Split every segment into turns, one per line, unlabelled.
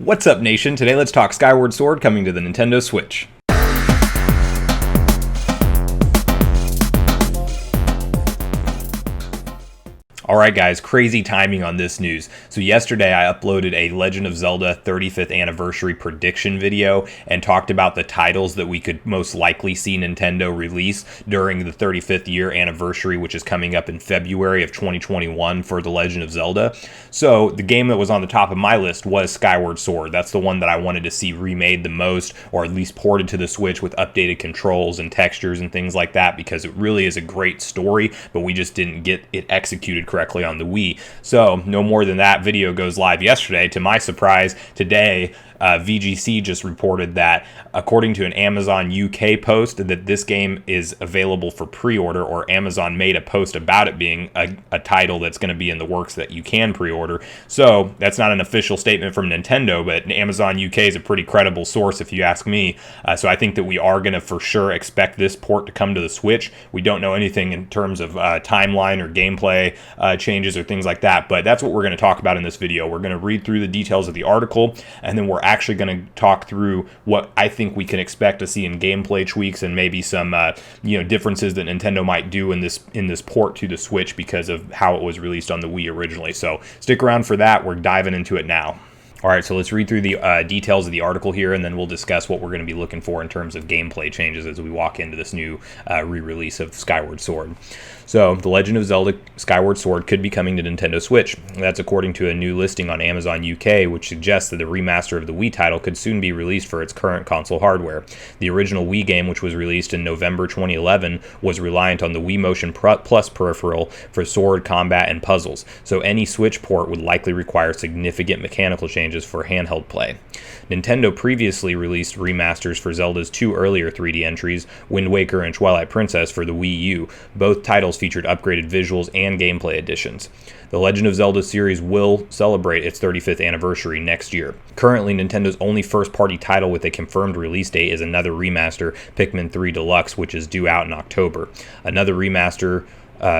What's up, nation? Today let's talk Skyward Sword coming to the Nintendo Switch. Alright guys, crazy timing on this news. So yesterday I uploaded a Legend of Zelda 35th anniversary prediction video and talked about the titles that we could most likely see Nintendo release during the 35th year anniversary, which is coming up in February of 2021 for The Legend of Zelda. So the game that was on the top of my list was Skyward Sword. That's the one that I wanted to see remade the most, or at least ported to the Switch with updated controls and textures and things like that, because it really is a great story, but we just didn't get it executed correctly on the Wii. So no more than that, video goes live yesterday. To my surprise, today VGC just reported that, according to an Amazon UK post, that this game is available for pre-order, or Amazon made a post about it being a title that's going to be in the works that you can pre-order. So that's not an official statement from Nintendo, but Amazon UK is a pretty credible source if you ask me. So I think that we are going to for sure expect this port to come to the Switch. We don't know anything in terms of timeline or gameplay changes or things like that, but that's what we're going to talk about in this video. We're going to read through the details of the article, and then we're actually going to talk through what I think we can expect to see in gameplay tweaks and maybe some differences that Nintendo might do in this port to the Switch because of how it was released on the Wii originally. So stick around for that. We're diving into it now. All right, so let's read through the details of the article here, and then we'll discuss what we're going to be looking for in terms of gameplay changes as we walk into this new re-release of Skyward Sword. So, The Legend of Zelda Skyward Sword could be coming to Nintendo Switch. That's according to a new listing on Amazon UK, which suggests that the remaster of the Wii title could soon be released for its current console hardware. The original Wii game, which was released in November 2011, was reliant on the Wii Motion Plus peripheral for sword combat and puzzles, so any Switch port would likely require significant mechanical changes for handheld play. Nintendo previously released remasters for Zelda's two earlier 3D entries, Wind Waker and Twilight Princess, for the Wii U. Both titles featured upgraded visuals and gameplay additions. The Legend of Zelda series will celebrate its 35th anniversary next year. Currently, Nintendo's only first-party title with a confirmed release date is another remaster, Pikmin 3 Deluxe, which is due out in October. Another remaster,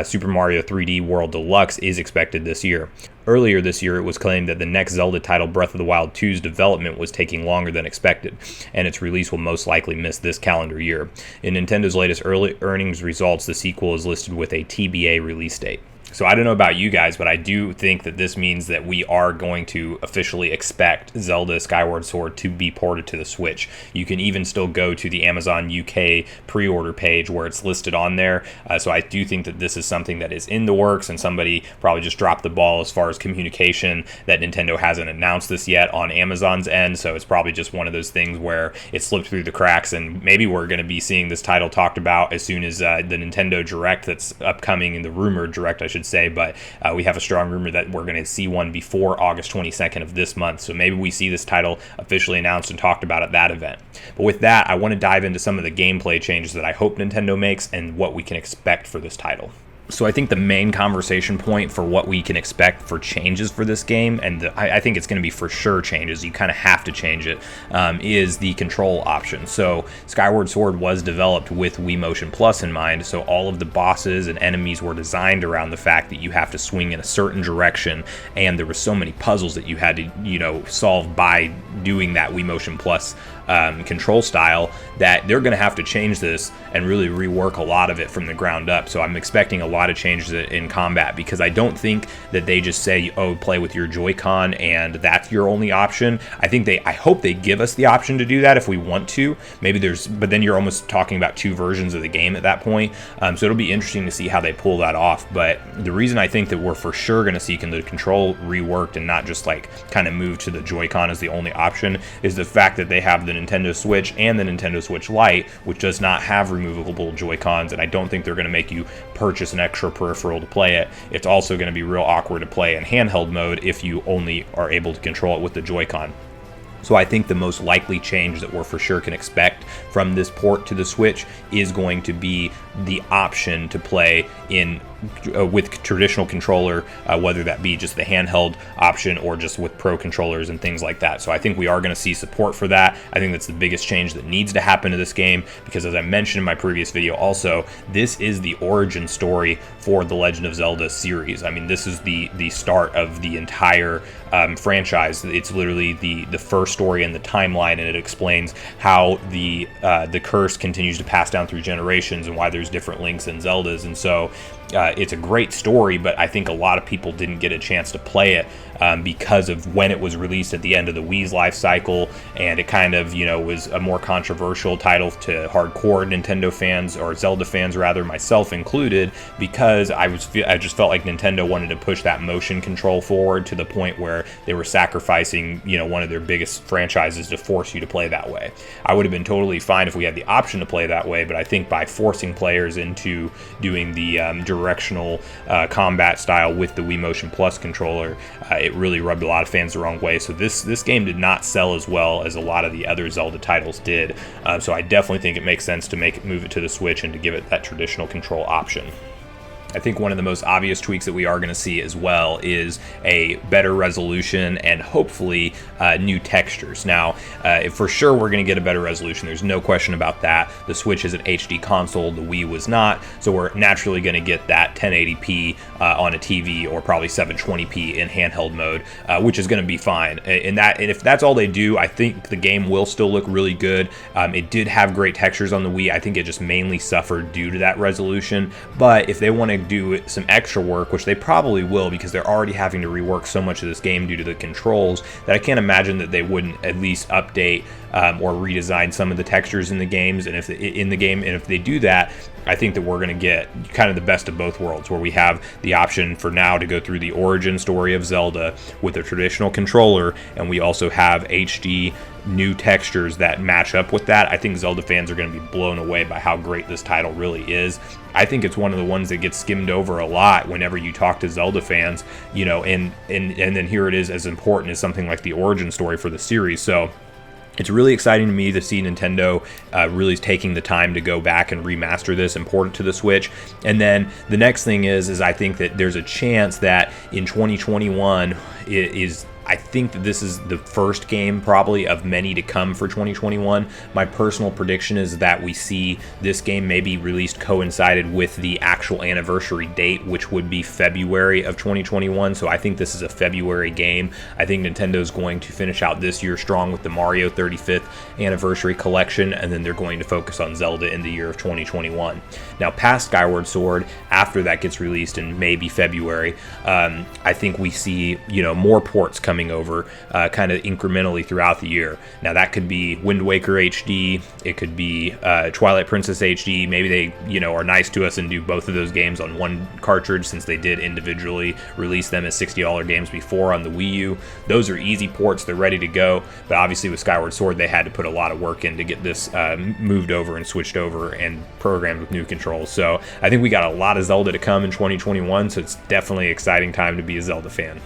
Super Mario 3D World Deluxe, is expected this year. Earlier this year, it was claimed that the next Zelda title, Breath of the Wild 2's development was taking longer than expected, and its release will most likely miss this calendar year. In Nintendo's latest early earnings results, the sequel is listed with a TBA release date. So I don't know about you guys, but I do think that this means that we are going to officially expect Zelda Skyward Sword to be ported to the Switch. You can even still go to the Amazon UK pre-order page where it's listed on there. So I do think that this is something that is in the works, and somebody probably just dropped the ball as far as communication, that Nintendo hasn't announced this yet on Amazon's end. So it's probably just one of those things where it slipped through the cracks, and maybe we're going to be seeing this title talked about as soon as the Nintendo Direct that's upcoming, in the rumored Direct, I should say, but we have a strong rumor that we're going to see one before August 22nd of this month, so maybe we see this title officially announced and talked about at that event. But with that, I want to dive into some of the gameplay changes that I hope Nintendo makes and what we can expect for this title. So I think the main conversation point for what we can expect for changes for this game, and I think it's going to be for sure changes, you kind of have to change it, is the control option. So Skyward Sword was developed with Wii Motion Plus in mind, so all of the bosses and enemies were designed around the fact that you have to swing in a certain direction, and there were so many puzzles that you had to solve by doing that Wii Motion Plus control style, that they're going to have to change this and really rework a lot of it from the ground up. So I'm expecting a lot of changes in combat, because I don't think that they just say, oh, play with your Joy-Con and that's your only option. I hope they give us the option to do that if we want to. But then you're almost talking about two versions of the game at that point. So it'll be interesting to see how they pull that off. But the reason I think that we're for sure going to see the control reworked and not just kind of move to the Joy-Con as the only option is the fact that they have the Nintendo Switch and the Nintendo Switch Lite, which does not have removable Joy-Cons, and I don't think they're going to make you purchase an extra peripheral to play it. It's also going to be real awkward to play in handheld mode if you only are able to control it with the Joy-Con. So I think the most likely change that we're for sure can expect from this port to the Switch is going to be the option to play in with traditional controller, whether that be just the handheld option or just with pro controllers and things like that. So I think we are going to see support for that. I think that's the biggest change that needs to happen to this game, because as I mentioned in my previous video also, this is the origin story for the Legend of Zelda series. I mean, this is the start of the entire franchise. It's literally the first story in the timeline, and it explains how the curse continues to pass down through generations and why there's different Links and Zeldas. And so it's a great story, but I think a lot of people didn't get a chance to play it because of when it was released at the end of the Wii's life cycle, and it kind of, you know, was a more controversial title to hardcore Nintendo fans, or Zelda fans rather, myself included, because I just felt like Nintendo wanted to push that motion control forward to the point where they were sacrificing, you know, one of their biggest franchises to force you to play that way. I would have been totally fine if we had the option to play that way, but I think by forcing players into doing the directional combat style with the Wii Motion Plus controller, it really rubbed a lot of fans the wrong way. So this game did not sell as well as a lot of the other Zelda titles did. So I definitely think it makes sense to move it to the Switch and to give it that traditional control option. I think one of the most obvious tweaks that we are going to see as well is a better resolution and hopefully new textures. Now, for sure we're going to get a better resolution. There's no question about that. The Switch is an HD console, the Wii was not, so we're naturally going to get that 1080p on a TV, or probably 720p in handheld mode, which is going to be fine. And if that's all they do, I think the game will still look really good. It did have great textures on the Wii. I think it just mainly suffered due to that resolution. But if they want to do some extra work, which they probably will, because they're already having to rework so much of this game due to the controls, that I can't imagine that they wouldn't at least update or redesign some of the textures in the games. And if they do that, I think that we're going to get kind of the best of both worlds, where we have the option for now to go through the origin story of Zelda with a traditional controller, and we also have HD new textures that match up with that. I think Zelda fans are going to be blown away by how great this title really is. I think it's one of the ones that gets skimmed over a lot whenever you talk to Zelda fans, you know, and then here it is, as important as something like the origin story for the series. So it's really exciting to me to see Nintendo really taking the time to go back and remaster this, important to the Switch. And then the next thing is I think that there's a chance that in 2021 I think that this is the first game probably of many to come for 2021. My personal prediction is that we see this game maybe released coincided with the actual anniversary date, which would be February of 2021. So I think this is a February game. I think Nintendo's going to finish out this year strong with the Mario 35th anniversary collection, and then they're going to focus on Zelda in the year of 2021. Now, past Skyward Sword, after that gets released in maybe February, I think we see, you know, more ports coming over kind of incrementally throughout the year. Now, that could be Wind Waker HD, it could be Twilight Princess HD. Maybe they, you know, are nice to us and do both of those games on one cartridge, since they did individually release them as $60 games before on the Wii U. Those are easy ports, they're ready to go, but obviously with Skyward Sword they had to put a lot of work in to get this moved over and switched over and programmed with new controls. So I think we got a lot of Zelda to come in 2021, so it's definitely an exciting time to be a Zelda fan.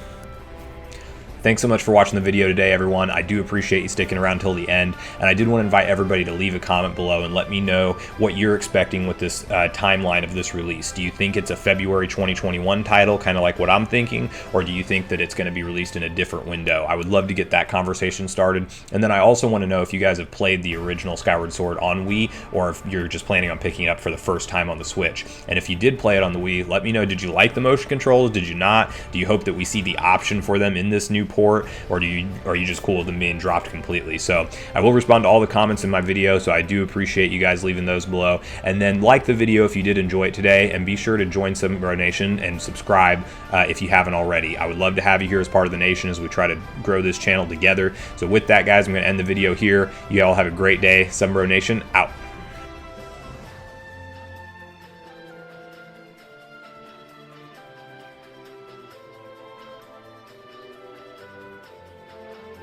Thanks so much for watching the video today, everyone. I do appreciate you sticking around till the end, and I did want to invite everybody to leave a comment below and let me know what you're expecting with this timeline of this release. Do you think it's a February 2021 title, kind of like what I'm thinking, or do you think that it's going to be released in a different window? I would love to get that conversation started. And then I also want to know if you guys have played the original Skyward Sword on Wii, or if you're just planning on picking it up for the first time on the Switch. And if you did play it on the Wii, let me know, did you like the motion controls? Did you not? Do you hope that we see the option for them in this new port, or are you just cool with them being dropped completely? So I will respond to all the comments in my video, so I do appreciate you guys leaving those below. And then like the video if you did enjoy it today, and be sure to join Sunbro Nation and subscribe if you haven't already. I would love to have you here as part of the nation as we try to grow this channel together. So with that, guys, I'm going to end the video here. You all have a great day. Sunbro Nation out.